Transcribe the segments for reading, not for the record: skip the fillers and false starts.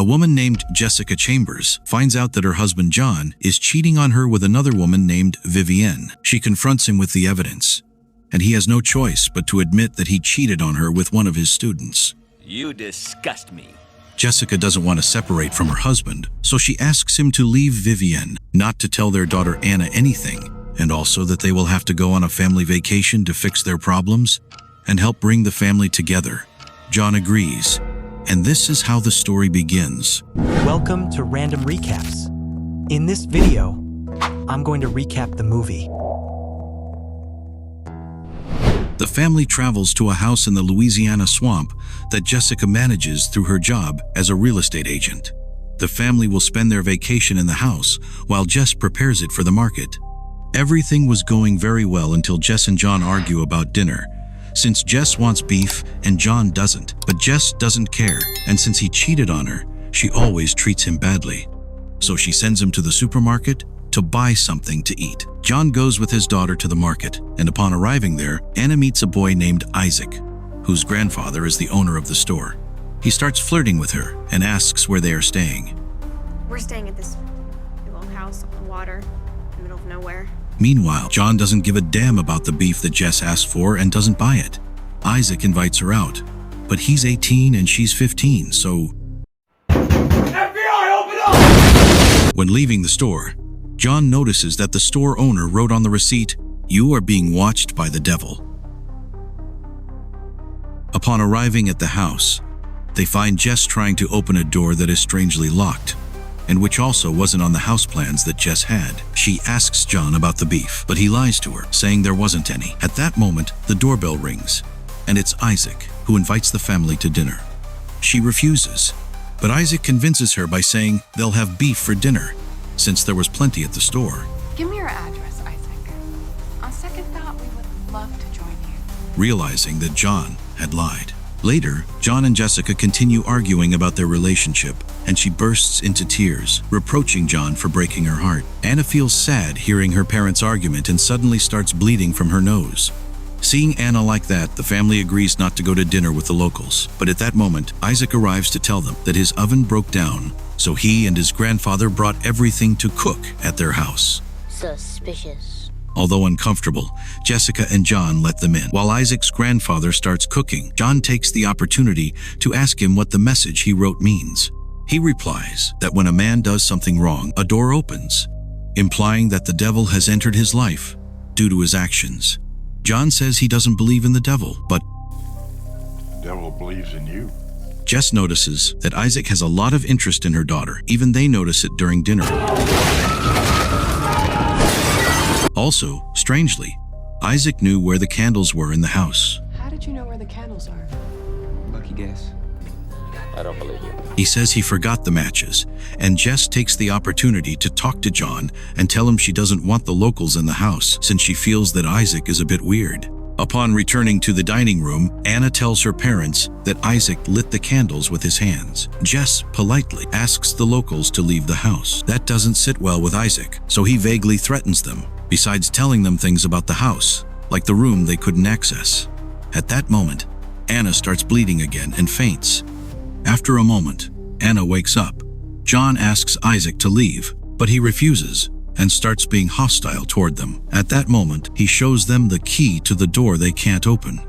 A woman named Jessica Chambers finds out that her husband John is cheating on her with another woman named Vivienne. She confronts him with the evidence, and he has no choice but to admit that he cheated on her with one of his students. You disgust me. Jessica doesn't want to separate from her husband, so she asks him to leave Vivienne, not to tell their daughter Anna anything, and also that they will have to go on a family vacation to fix their problems and help bring the family together. John agrees, and this is how the story begins. Welcome to Random Recaps. In this video, I'm going to recap the movie. The family travels to a house in the Louisiana swamp that Jessica manages through her job as a real estate agent. The family will spend their vacation in the house while Jess prepares it for the market. Everything was going very well until Jess and John argue about dinner, since Jess wants beef and John doesn't. But Jess doesn't care, and since he cheated on her, she always treats him badly. So she sends him to the supermarket to buy something to eat. John goes with his daughter to the market, and upon arriving there, Anna meets a boy named Isaac, whose grandfather is the owner of the store. He starts flirting with her and asks where they are staying. We're staying at this little house on the water in the middle of nowhere. Meanwhile, John doesn't give a damn about the beef that Jess asked for and doesn't buy it. Isaac invites her out, but he's 18 and she's 15, so... FBI, open up! When leaving the store, John notices that the store owner wrote on the receipt, "You are being watched by the devil." Upon arriving at the house, they find Jess trying to open a door that is strangely locked, and which also wasn't on the house plans that Jess had. She asks John about the beef, but he lies to her, saying there wasn't any. At that moment, the doorbell rings, and it's Isaac, who invites the family to dinner. She refuses, but Isaac convinces her by saying they'll have beef for dinner, since there was plenty at the store. Give me your address, Isaac. On second thought, we would love to join you. Realizing that John had lied. Later, John and Jessica continue arguing about their relationship, and she bursts into tears, reproaching John for breaking her heart. Anna feels sad hearing her parents' argument and suddenly starts bleeding from her nose. Seeing Anna like that, the family agrees not to go to dinner with the locals. But at that moment, Isaac arrives to tell them that his oven broke down, so he and his grandfather brought everything to cook at their house. Suspicious. Although uncomfortable, Jessica and John let them in. While Isaac's grandfather starts cooking, John takes the opportunity to ask him what the message he wrote means. He replies that when a man does something wrong, a door opens, implying that the devil has entered his life due to his actions. John says he doesn't believe in the devil, but The devil believes in you. Jess notices that Isaac has a lot of interest in her daughter. Even they notice it during dinner. Also, strangely, Isaac knew where the candles were in the house. How did you know where the candles are? Lucky guess. I don't believe you. He says he forgot the matches, and Jess takes the opportunity to talk to John and tell him she doesn't want the locals in the house since she feels that Isaac is a bit weird. Upon returning to the dining room, Anna tells her parents that Isaac lit the candles with his hands. Jess politely asks the locals to leave the house. That doesn't sit well with Isaac, so he vaguely threatens them, besides telling them things about the house, like the room they couldn't access. At that moment, Anna starts bleeding again and faints. After a moment, Anna wakes up. John asks Isaac to leave, but he refuses and starts being hostile toward them. At that moment, he shows them the key to the door they can't open.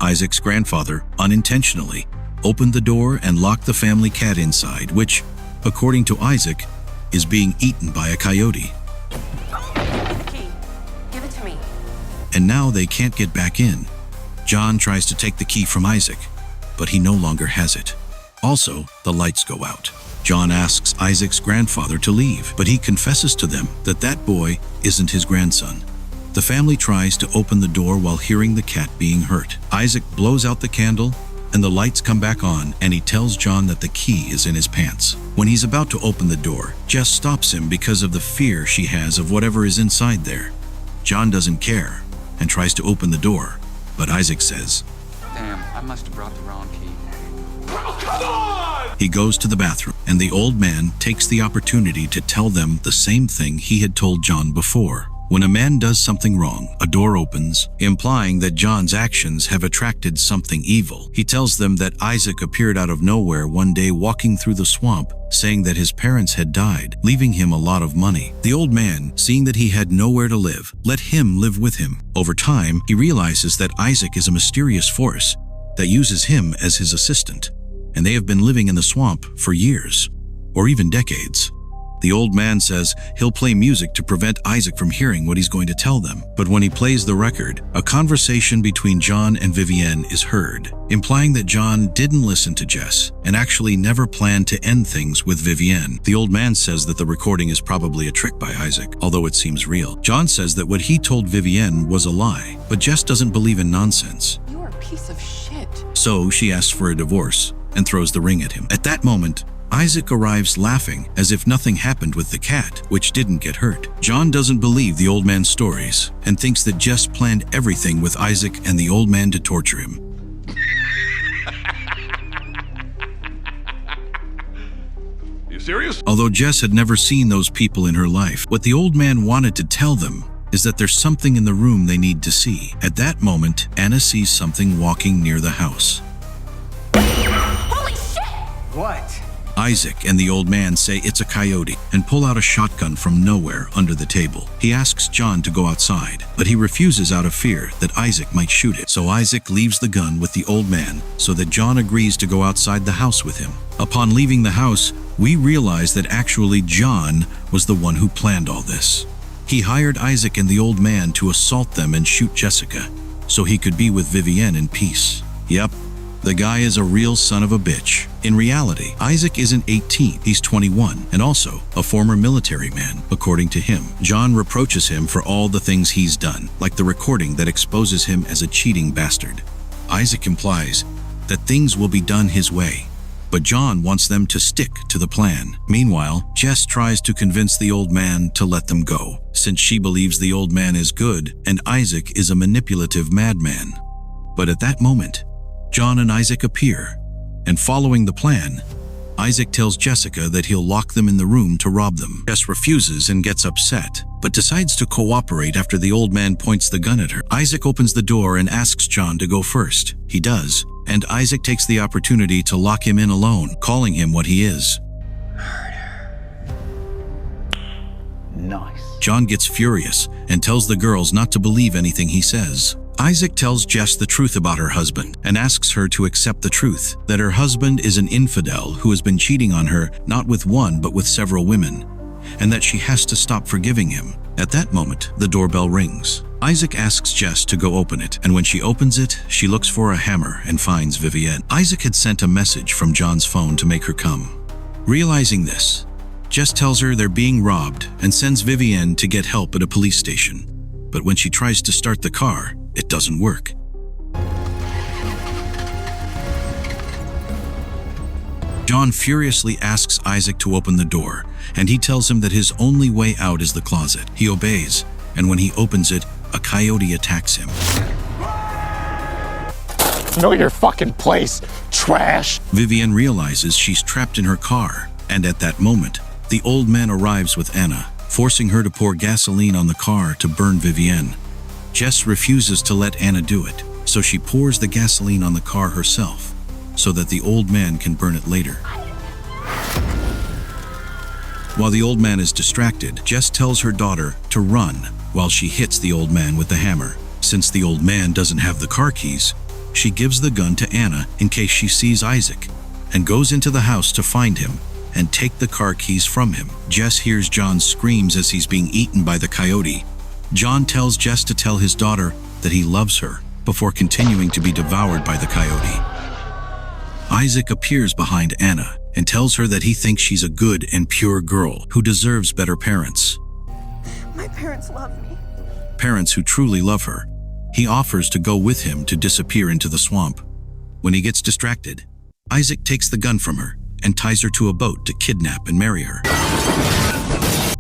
Isaac's grandfather, unintentionally, opened the door and locked the family cat inside, which, according to Isaac, is being eaten by a coyote. The key. Give it to me. And now they can't get back in. John tries to take the key from Isaac, but he no longer has it. Also, the lights go out. John asks Isaac's grandfather to leave, but he confesses to them that that boy isn't his grandson. The family tries to open the door while hearing the cat being hurt. Isaac blows out the candle, and the lights come back on, and he tells John that the key is in his pants. When he's about to open the door, Jess stops him because of the fear she has of whatever is inside there. John doesn't care and tries to open the door, but Isaac says, Damn, I must have brought the wrong key. Come on! He goes to the bathroom, and the old man takes the opportunity to tell them the same thing he had told John before. When a man does something wrong, a door opens, implying that John's actions have attracted something evil. He tells them that Isaac appeared out of nowhere one day walking through the swamp, saying that his parents had died, leaving him a lot of money. The old man, seeing that he had nowhere to live, let him live with him. Over time, he realizes that Isaac is a mysterious force that uses him as his assistant, and they have been living in the swamp for years, or even decades. The old man says he'll play music to prevent Isaac from hearing what he's going to tell them. But when he plays the record, a conversation between John and Vivienne is heard, implying that John didn't listen to Jess and actually never planned to end things with Vivienne. The old man says that the recording is probably a trick by Isaac, although it seems real. John says that what he told Vivienne was a lie, but Jess doesn't believe in nonsense. You're a piece of shit. So she asks for a divorce and throws the ring at him. At that moment, Isaac arrives laughing as if nothing happened with the cat, which didn't get hurt. John doesn't believe the old man's stories and thinks that Jess planned everything with Isaac and the old man to torture him. You serious? Although Jess had never seen those people in her life, what the old man wanted to tell them is that there's something in the room they need to see. At that moment, Anna sees something walking near the house. Holy shit! What? Isaac and the old man say it's a coyote and pull out a shotgun from nowhere under the table. He asks John to go outside, but he refuses out of fear that Isaac might shoot it. So Isaac leaves the gun with the old man so that John agrees to go outside the house with him. Upon leaving the house, we realize that actually John was the one who planned all this. He hired Isaac and the old man to assault them and shoot Jessica so he could be with Vivienne in peace. Yep. The guy is a real son of a bitch. In reality, Isaac isn't 18, he's 21, and also a former military man, according to him. John reproaches him for all the things he's done, like the recording that exposes him as a cheating bastard. Isaac implies that things will be done his way, but John wants them to stick to the plan. Meanwhile, Jess tries to convince the old man to let them go, since she believes the old man is good and Isaac is a manipulative madman. But at that moment, John and Isaac appear, and following the plan, Isaac tells Jessica that he'll lock them in the room to rob them. Jess refuses and gets upset, but decides to cooperate after the old man points the gun at her. Isaac opens the door and asks John to go first. He does, and Isaac takes the opportunity to lock him in alone, calling him what he is. Nice. John gets furious and tells the girls not to believe anything he says. Isaac tells Jess the truth about her husband and asks her to accept the truth, that her husband is an infidel who has been cheating on her not with one but with several women, and that she has to stop forgiving him. At that moment, the doorbell rings. Isaac asks Jess to go open it, and when she opens it, she looks for a hammer and finds Vivienne. Isaac had sent a message from John's phone to make her come. Realizing this, Jess tells her they're being robbed and sends Vivienne to get help at a police station. But when she tries to start the car, it doesn't work. John furiously asks Isaac to open the door, and he tells him that his only way out is the closet. He obeys, and when he opens it, a coyote attacks him. Know your fucking place, trash. Vivienne realizes she's trapped in her car, and at that moment, the old man arrives with Anna, forcing her to pour gasoline on the car to burn Vivienne. Jess refuses to let Anna do it, so she pours the gasoline on the car herself, so that the old man can burn it later. While the old man is distracted, Jess tells her daughter to run while she hits the old man with the hammer. Since the old man doesn't have the car keys, she gives the gun to Anna in case she sees Isaac, and goes into the house to find him and take the car keys from him. Jess hears John screams as he's being eaten by the coyote. John tells Jess to tell his daughter that he loves her before continuing to be devoured by the coyote. Isaac appears behind Anna and tells her that he thinks she's a good and pure girl who deserves better parents. My parents love me. Parents who truly love her. He offers to go with him to disappear into the swamp. When he gets distracted, Isaac takes the gun from her and ties her to a boat to kidnap and marry her.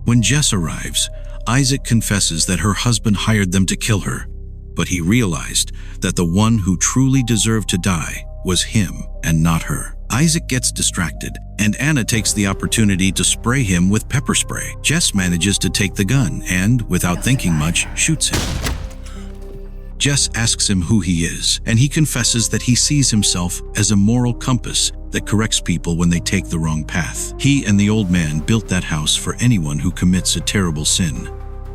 When Jess arrives, Isaac confesses that her husband hired them to kill her, but he realized that the one who truly deserved to die was him and not her. Isaac gets distracted, and Anna takes the opportunity to spray him with pepper spray. Jess manages to take the gun and, without thinking much, shoots him. Jess asks him who he is, and he confesses that he sees himself as a moral compass that corrects people when they take the wrong path. He and the old man built that house for anyone who commits a terrible sin.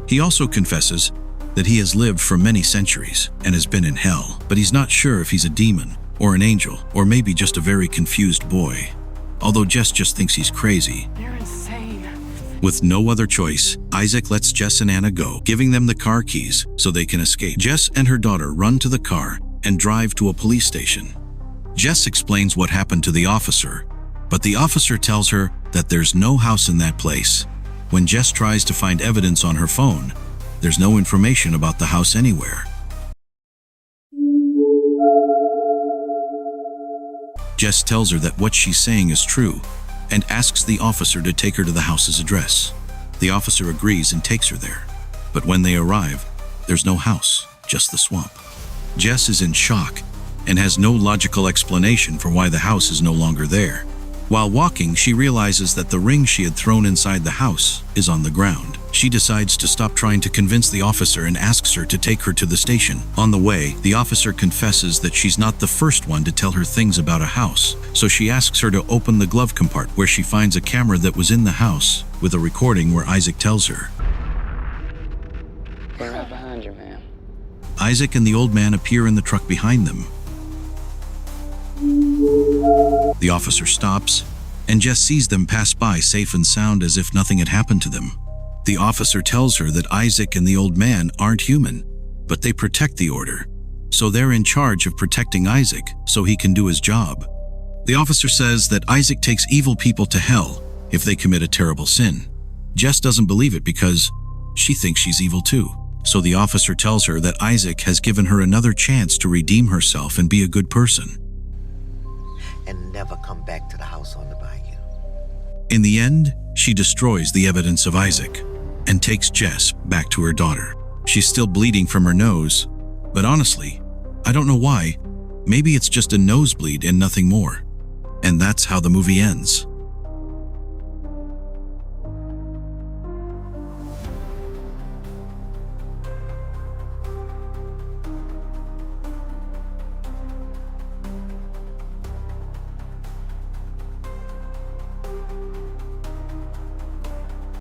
He also confesses that he has lived for many centuries and has been in hell, but he's not sure if he's a demon or an angel, or maybe just a very confused boy. Although Jess just thinks he's crazy. You're insane. With no other choice, Isaac lets Jess and Anna go, giving them the car keys so they can escape. Jess and her daughter run to the car and drive to a police station. Jess explains what happened to the officer, but the officer tells her that there's no house in that place. When Jess tries to find evidence on her phone, there's no information about the house anywhere. Jess tells her that what she's saying is true and asks the officer to take her to the house's address. The officer agrees and takes her there. But when they arrive, there's no house, just the swamp. Jess is in shock and has no logical explanation for why the house is no longer there. While walking, she realizes that the ring she had thrown inside the house is on the ground. She decides to stop trying to convince the officer and asks her to take her to the station. On the way, the officer confesses that she's not the first one to tell her things about a house, so she asks her to open the glove compartment, where she finds a camera that was in the house with a recording where Isaac tells her. We're right behind you, ma'am. Isaac and the old man appear in the truck behind them. The officer stops, and Jess sees them pass by safe and sound as if nothing had happened to them. The officer tells her that Isaac and the old man aren't human, but they protect the order, so they're in charge of protecting Isaac so he can do his job. The officer says that Isaac takes evil people to hell if they commit a terrible sin. Jess doesn't believe it because she thinks she's evil too. So the officer tells her that Isaac has given her another chance to redeem herself and be a good person. And never come back to the house on the bayou. In the end, she destroys the evidence of Isaac and takes Jess back to her daughter. She's still bleeding from her nose, but honestly, I don't know why. Maybe it's just a nosebleed and nothing more. And that's how the movie ends.